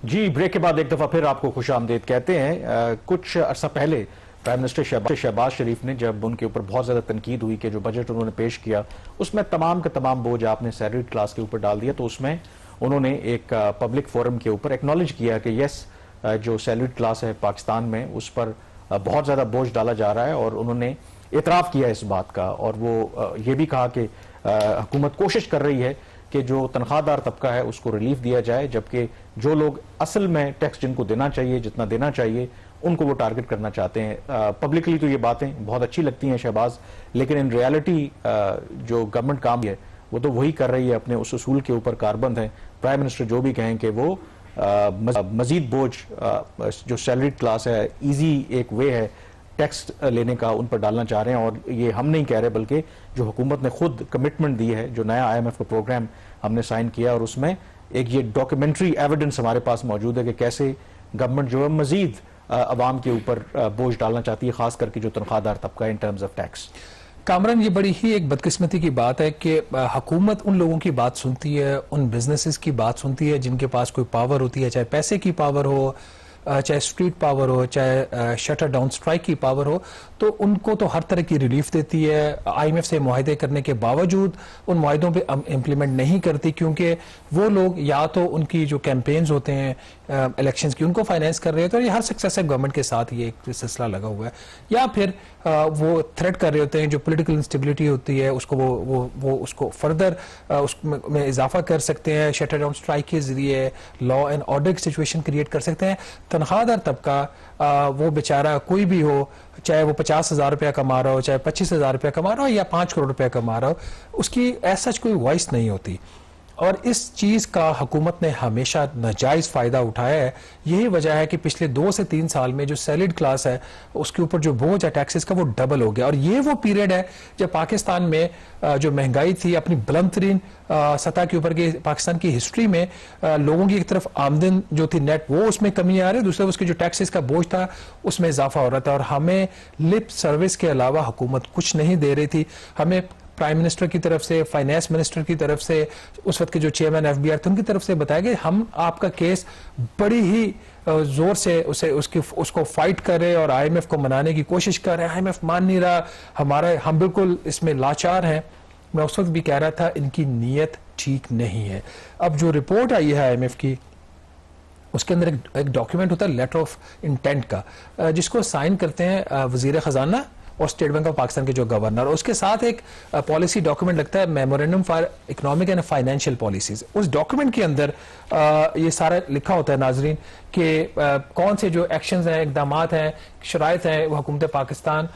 जी, break के बाद एक दफा फिर आपको खुशामदीद कहते हैं। कुछ अर्सा पहले प्राइम मिनिस्टर शहबाज शरीफ ने जब उनके ऊपर बहुत ज्यादा तनकीद हुई कि जो बजट उन्होंने पेश किया उसमें तमाम का तमाम बोझ आपने सैलरीड क्लास के ऊपर डाल दिया, तो उसमें उन्होंने एक पब्लिक फोरम के ऊपर एक्नॉलेज किया कि यस, जो सैलरीड क्लास है पाकिस्तान में उस पर बहुत ज्यादा बोझ डाला जा रहा है, और उन्होंने इतराफ किया इस बात का। और वो ये भी कहा कि हुकूमत कोशिश कर रही है कि जो तनख्वाहदार तबका है उसको रिलीफ दिया जाए, जबकि जो लोग असल में टैक्स जिनको देना चाहिए, जितना देना चाहिए, उनको वो टारगेट करना चाहते हैं। पब्लिकली तो ये बातें बहुत अच्छी लगती हैं शहबाज, लेकिन इन रियलिटी जो गवर्नमेंट काम है वो तो वही कर रही है, अपने उस उसूल के ऊपर कारबंद है। प्राइम मिनिस्टर जो भी कहें कि वो मजीद बोझ जो सैलरीड क्लास है, ईजी एक वे है टैक्स लेने का, उन पर डालना चाह रहे हैं। और ये हम नहीं कह रहे, बल्कि जो हुकूमत ने खुद कमिटमेंट दी है, जो नया IMF का प्रोग्राम हमने साइन किया, और उसमें एक ये डॉक्यूमेंट्री एविडेंस हमारे पास मौजूद है कि कैसे गवर्नमेंट जो है मजीद अवाम के ऊपर बोझ डालना चाहती है, खास करके जो तनख्वाहदार तबका in terms of tax. Kamran, ये बड़ी ही एक बदकिस्मती की बात है कि हुकूमत उन लोगों की बात सुनती है, उन बिजनेसेस की बात सुनती है जिनके पास कोई पावर होती है, चाहे पैसे की पावर हो, चाहे स्ट्रीट पावर हो, चाहे शटर डाउन स्ट्राइक की पावर हो, तो उनको तो हर तरह की रिलीफ देती है। IMF से मुआहदे करने के बावजूद उन मुआहदों पे इम्प्लीमेंट नहीं करती, क्योंकि वो लोग या तो उनकी जो कैंपेन्स होते हैं इलेक्शंस की उनको फाइनेंस कर रहे होते हैं, और ये हर सक्सेसिव गवर्नमेंट के साथ ये एक सिलसिला लगा हुआ है, या फिर वो थ्रेट कर रहे होते हैं, जो पॉलिटिकल इंस्टेबिलिटी होती है उसको वो उसको फर्दर उसमें इजाफा कर सकते हैं, शटर डाउन स्ट्राइक के जरिए लॉ एंड ऑर्डर की सिचुएशन क्रिएट कर सकते हैं। तनख्वाहदार तबका वो बेचारा कोई भी हो, चाहे वो 50,000 रुपया कमा रहा हो, चाहे 25,000 रुपया कमा रहा हो, या 5 करोड़ रुपया कमा रहा हो, उसकी ऐसा कोई वॉइस नहीं होती। और इस चीज का हुकूमत ने हमेशा नाजायज फायदा उठाया है। यही वजह है कि पिछले 2 से 3 साल में जो सैलरीड क्लास है उसके ऊपर जो बोझ है टैक्सेस का वो डबल हो गया। और ये वो पीरियड है जब पाकिस्तान में जो महंगाई थी अपनी बुलंद तरीन सतह के ऊपर के पाकिस्तान की हिस्ट्री में, लोगों की एक तरफ आमदन जो थी नेट वो उसमें कमी आ रही है, दूसरा उसके जो टैक्सेस का बोझ था उसमें इजाफा हो रहा था, और हमें लिप सर्विस के अलावा हुकूमत कुछ नहीं दे रही थी। हमें प्राइम मिनिस्टर की तरफ से, फाइनेंस मिनिस्टर की तरफ से, उस वक्त के जो चेयरमैन FBI थे उनकी तरफ से बताया गया हम आपका केस बड़ी ही जोर से उसको फाइट कर रहे और IMF को मनाने की कोशिश कर रहे हैं। IMF मान नहीं रहा, हम बिल्कुल इसमें लाचार हैं। मैं उस वक्त भी कह रहा था इनकी नीयत ठीक नहीं है। अब जो रिपोर्ट आई है IMF की, उसके अंदर एक डॉक्यूमेंट होता है लेटर ऑफ इंटेंट का, जिसको साइन करते हैं वजीर खजाना और स्टेट बैंक ऑफ पाकिस्तान के जो गवर्नर, उसके साथ एक पॉलिसी डॉक्यूमेंट लगता है, memorandum for economic and financial policies. उस डॉक्यूमेंट के अंदर ये सारा लिखा होता है नाजरीन कि कौन से जो एक्शंस हैं, इकदामात हैं, शराइत हैं वो हुकूमत पाकिस्तान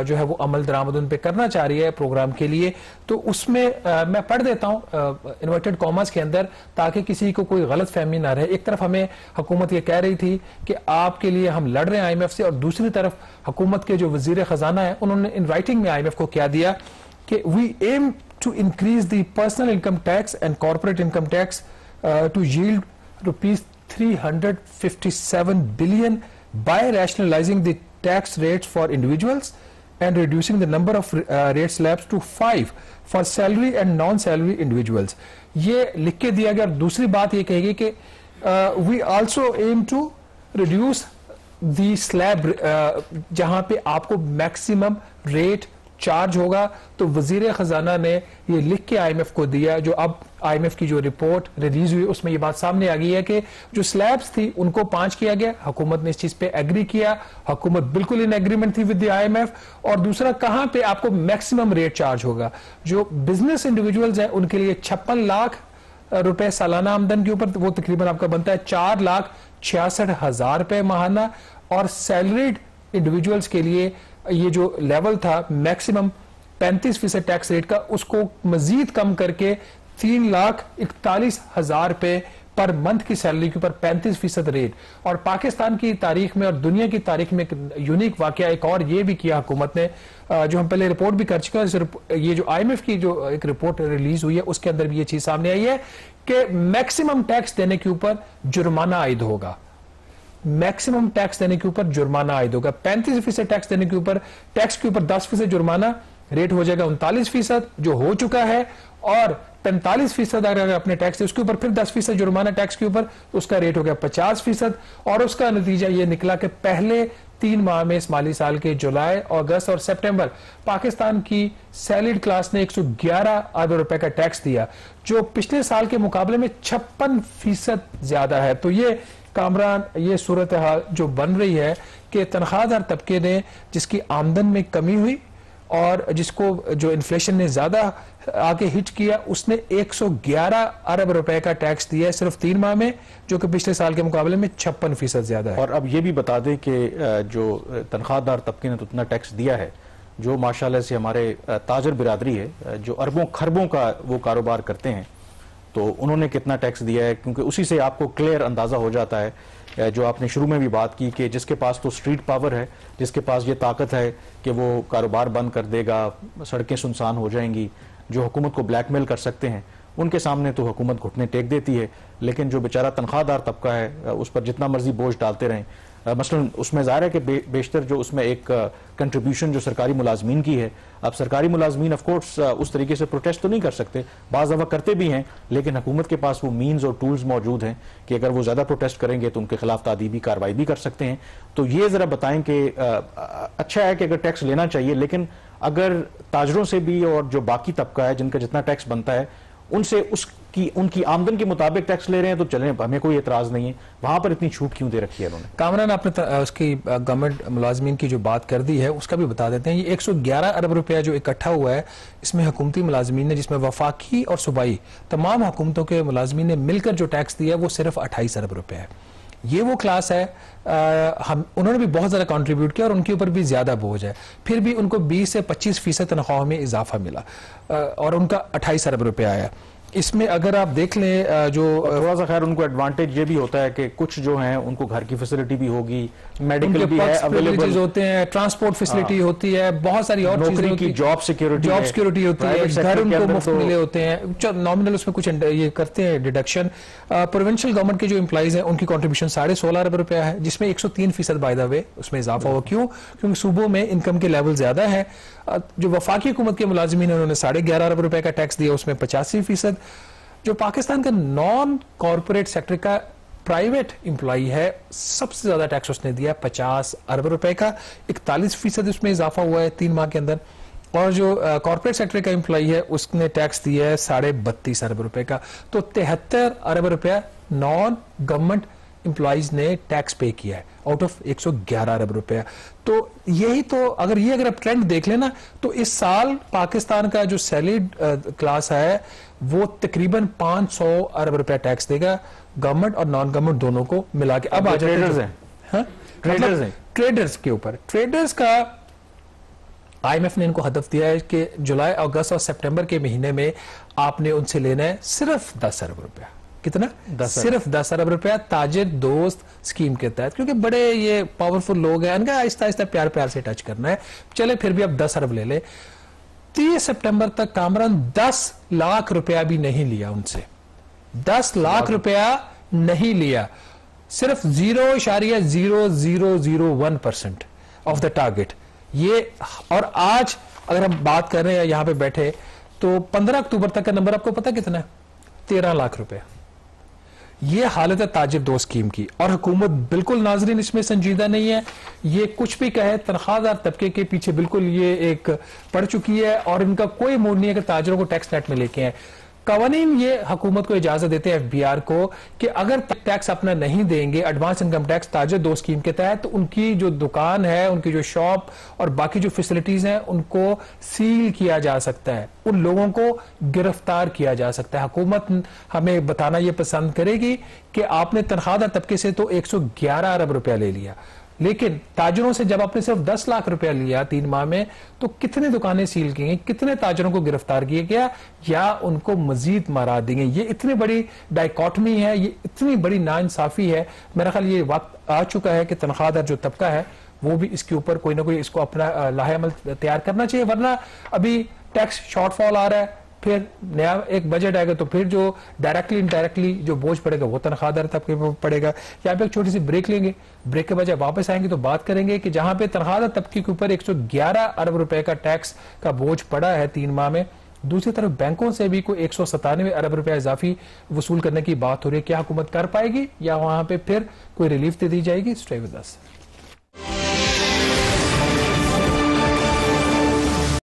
जो है वो अमल दरामद उन पे करना चाह रही है प्रोग्राम के लिए। तो उसमें मैं पढ़ देता हूँ इन्वर्टेड कॉमर्स के अंदर, ताकि किसी को कोई गलत फहमी ना रहे। एक तरफ हमें हुकूमत ये कह रही थी कि आपके लिए हम लड़ रहे हैं IMF से, और दूसरी तरफ हुकूमत के जो वजीर खजाना है उन्होंने इन राइटिंग में IMF को क्या दिया कि we aim to increase the personal income tax and corporate income tax to yield ₹357 billion by rationalizing the tax rates for individuals and reducing the number of rate slabs to 5 for salary and non-salary individuals. ये लिख के दिया गया। और दूसरी बात ये कहेगी कि we also aim to reduce the slab जहां पे आपको मैक्सिमम रेट चार्ज होगा। तो वजीर खजाना ने ये लिख के IMF को दिया, जो अब IMF की जो रिपोर्ट रिलीज हुई उसमें ये बात सामने आ गई है कि जो स्लैब्स थी उनको 5 किया गया, हुकूमत ने इस चीज पे एग्री किया, हुकूमत बिल्कुल इन एग्रीमेंट थी विद द IMF। और दूसरा, कहां पे आपको मैक्सिमम रेट चार्ज होगा। जो बिजनेस इंडिविजुअल्स हैं उनके लिए 56 लाख रुपए सालाना आमदन के ऊपर वो तकरीबन आपका बनता है 4,66,000 रुपए माहाना, और सैलरीड इंडिविजुअल्स के लिए ये जो लेवल था मैक्सिमम 35% टैक्स रेट का, उसको मजीद कम करके 3,41,000 रुपए पर मंथ की सैलरी के ऊपर 35% रेट। और पाकिस्तान की तारीख में और दुनिया की तारीख में एक यूनिक वाकया एक और ये भी किया हुकूमत ने, जो हम पहले रिपोर्ट भी कर चुके हैं। ये जो IMF की जो एक रिपोर्ट रिलीज हुई है उसके अंदर भी ये चीज सामने आई है कि मैक्सिमम टैक्स देने के ऊपर जुर्माना आयद होगा। मैक्सिमम टैक्स देने के ऊपर जुर्माना आयद होगा। 35% टैक्स देने के ऊपर, टैक्स के ऊपर 10% जुर्माना, रेट हो जाएगा 39% जो हो चुका है, और 45% अगर अपने टैक्स उसके ऊपर फिर 10% जुर्माना टैक्स के ऊपर, उसका रेट हो गया 50%। और उसका नतीजा ये निकला कि पहले 3 माह में इस माली साल के जुलाई, अगस्त और सितंबर पाकिस्तान की सैलरीड क्लास ने 111 अरब रुपए का टैक्स दिया, जो पिछले साल के मुकाबले में 56% ज्यादा है। तो ये कामरान, ये सूरत हाल जो बन रही है कि तनख्वाहदार तबके ने, जिसकी आमदन में कमी हुई और जिसको जो इन्फ्लेशन ने ज्यादा आगे हिट किया, उसने 111 अरब रुपए का टैक्स दिया है सिर्फ 3 माह में, जो कि पिछले साल के मुकाबले में 56% ज्यादा है। और अब ये भी बता दें कि जो तनख्वाहदार तबके ने तो उतना टैक्स दिया है, जो माशाल्लाह से हमारे ताजर बिरादरी है, जो अरबों खरबों का वो कारोबार करते हैं, तो उन्होंने कितना टैक्स दिया है, क्योंकि उसी से आपको क्लियर अंदाजा हो जाता है। जो आपने शुरू में भी बात की कि जिसके पास तो स्ट्रीट पावर है, जिसके पास ये ताकत है कि वो कारोबार बंद कर देगा, सड़कें सुनसान हो जाएंगी, जो हुकूमत को ब्लैकमेल कर सकते हैं, उनके सामने तो हुकूमत घुटने टेक देती है। लेकिन जो बेचारा तनख्वाहदार तबका है, उस पर जितना मर्जी बोझ डालते रहें। मसलन उसमें ज़ाहिर है कि बेशतर जो उसमें एक कंट्रीब्यूशन जो सरकारी मुलाजमीन की है, अब सरकारी मुलाजमीन ऑफकोर्स उस तरीके से प्रोटेस्ट तो नहीं कर सकते, बाज़ दफ़ा करते भी हैं, लेकिन हुकूमत के पास वो मीन्स और टूल्स मौजूद हैं कि अगर वो ज़्यादा प्रोटेस्ट करेंगे तो उनके खिलाफ तादीबी कार्रवाई भी कर सकते हैं। तो ये ज़रा बताएं कि अच्छा है कि अगर टैक्स लेना चाहिए, लेकिन अगर ताजरों से भी और जो बाकी तबका है जिनका जितना टैक्स बनता है उनसे उनकी आमदन के मुताबिक टैक्स ले रहे हैं तो चलें, हमें कोई एतराज नहीं है। वहां पर इतनी छूट क्यों दे रखी है उन्होंने? कामरान, आपने उसकी गवर्नमेंट मुलाजमीन की जो बात कर दी है उसका भी बता देते हैं। ये 111 अरब रुपया जो इकट्ठा हुआ है, इसमें हुकूमती मुलाजमीन ने, जिसमें वफाकी और सूबाई तमाम हुकूमतों के मुलाजमीन ने मिलकर जो टैक्स दिया है वो सिर्फ 28 अरब रुपया है। ये वो क्लास है, उन्होंने भी बहुत ज्यादा कंट्रीब्यूट किया और उनके ऊपर भी ज्यादा बोझ है, फिर भी उनको 20 से 25% तनख्वाह में इजाफा मिला और उनका 28 अरब रुपया आया। इसमें अगर आप देख लें जो थोड़ा सा, खैर उनको एडवांटेज ये भी होता है कि कुछ जो हैं उनको घर की फैसिलिटी भी होगी, मेडिकल भी है अवेलेबल होते हैं, ट्रांसपोर्ट फैसिलिटी होती है, बहुत सारी और नौकरी की जॉब सिक्योरिटी होती है, घर उनको मुफ्त मिले होते हैं, नॉमिनल उसमें कुछ ये करते हैं डिडक्शन। प्रोविंशियल गवर्नमेंट के जो एम्प्लॉइज हैं उनकी कॉन्ट्रीब्यूशन 16.5 अरब रुपया है, जिसमें 103% बाय द वे उसमें इजाफा हुआ। क्यों? क्योंकि सूबों में इनकम के लेवल ज्यादा है। जो वफाकी हुकूमत के मुलाजिमीन है उन्होंने 11.5 अरब रुपए का टैक्स दिया, उसमें 85%। जो पाकिस्तान का नॉन कॉर्पोरेट सेक्टर का प्राइवेट एम्प्लॉई है, सबसे ज्यादा टैक्स उसने दिया 50 अरब रुपए का, 41% उसमें इजाफा हुआ है 3 माह के अंदर। और जो कॉर्पोरेट सेक्टर का एम्प्लॉई है उसने टैक्स दिया है 32.5 अरब रुपए का। तो 73 अरब रुपया नॉन गवर्नमेंट एम्प्लॉइज ने टैक्स पे किया है आउट ऑफ 111 अरब रुपया। तो यही तो, अगर आप ट्रेंड देख लेना तो इस साल पाकिस्तान का जो सैलरीड क्लास है वो तकरीबन 500 अरब रुपया टैक्स देगा, गवर्नमेंट और नॉन गवर्नमेंट दोनों को मिला के। अब ट्रेडर्स हैं, ट्रेडर्स हैं, ट्रेडर्स के ऊपर, ट्रेडर्स का IMF ने इनको हदफ दिया है कि जुलाई, अगस्त और सितंबर के महीने में आपने उनसे लेना है सिर्फ 10 अरब रुपया। कितना? सिर्फ 10 अरब रुपया ताजिर दोस्त स्कीम के तहत, क्योंकि बड़े ये पावरफुल लोग हैं, उनका आहिस्ता आहिस्ता प्यार प्यार से टच करना है। चले फिर भी अब 10 अरब ले ले। 30 सितंबर तक कामरान 10 लाख रुपया भी नहीं लिया उनसे, 10 लाख रुपया नहीं लिया, सिर्फ 0.0001% ऑफ द टारगेट ये। और आज अगर हम बात कर रहे हैं यहां पे बैठे तो 15 अक्टूबर तक का नंबर आपको पता कितना है? 13 लाख रुपया। ये हालत है ताजिर दो स्कीम की, और हुकूमत बिल्कुल नाजरीन इसमें संजीदा नहीं है। ये कुछ भी कहे, तनख्वाहदार तबके के पीछे बिल्कुल ये एक पड़ चुकी है और इनका कोई मूड नहीं है कि ताजिरों को टैक्स नेट में लेके आए। कवानीन ये हुकूमत को इजाजत देते हैं FBR को कि अगर टैक्स अपना नहीं देंगे, एडवांस इनकम टैक्स ताजिर दो स्कीम के तहत, तो उनकी जो दुकान है, उनकी जो शॉप और बाकी जो फैसिलिटीज हैं उनको सील किया जा सकता है, उन लोगों को गिरफ्तार किया जा सकता है। हुकूमत हमें बताना ये पसंद करेगी कि आपने तनख्वाहदार तबके से तो 111 अरब रुपया ले लिया, लेकिन ताजरों से जब आपने सिर्फ 10 लाख रुपया लिया 3 माह में, तो कितने दुकानें सील की गई, कितने ताजरों को गिरफ्तार किया गया या उनको मजीद मारा देंगे। ये इतनी बड़ी डायकॉटमी है, ये इतनी बड़ी नाइंसाफी है। मेरा ख्याल ये वक्त आ चुका है कि तनख्वाहदार जो तबका है वो भी इसके ऊपर कोई ना कोई इसको अपना लाहेअमल तैयार करना चाहिए, वरना अभी टैक्स शॉर्टफॉल आ रहा है, फिर नया एक बजट आएगा तो फिर जो डायरेक्टली इनडायरेक्टली जो बोझ पड़ेगा वो तनख्वाहदार तबके पर पड़ेगा। यहाँ पे एक छोटी सी ब्रेक लेंगे, ब्रेक के बाद जब वापस आएंगे तो बात करेंगे कि जहां पे तनख्वाहदार तबके के ऊपर 111 अरब रुपए का टैक्स का बोझ पड़ा है 3 माह में, दूसरी तरफ बैंकों से भी कोई 197 अरब रुपया इजाफी वसूल करने की बात हो रही है, क्या हुकूमत कर पाएगी या वहां पे फिर कोई रिलीफ दे दी जाएगी? Stay with us.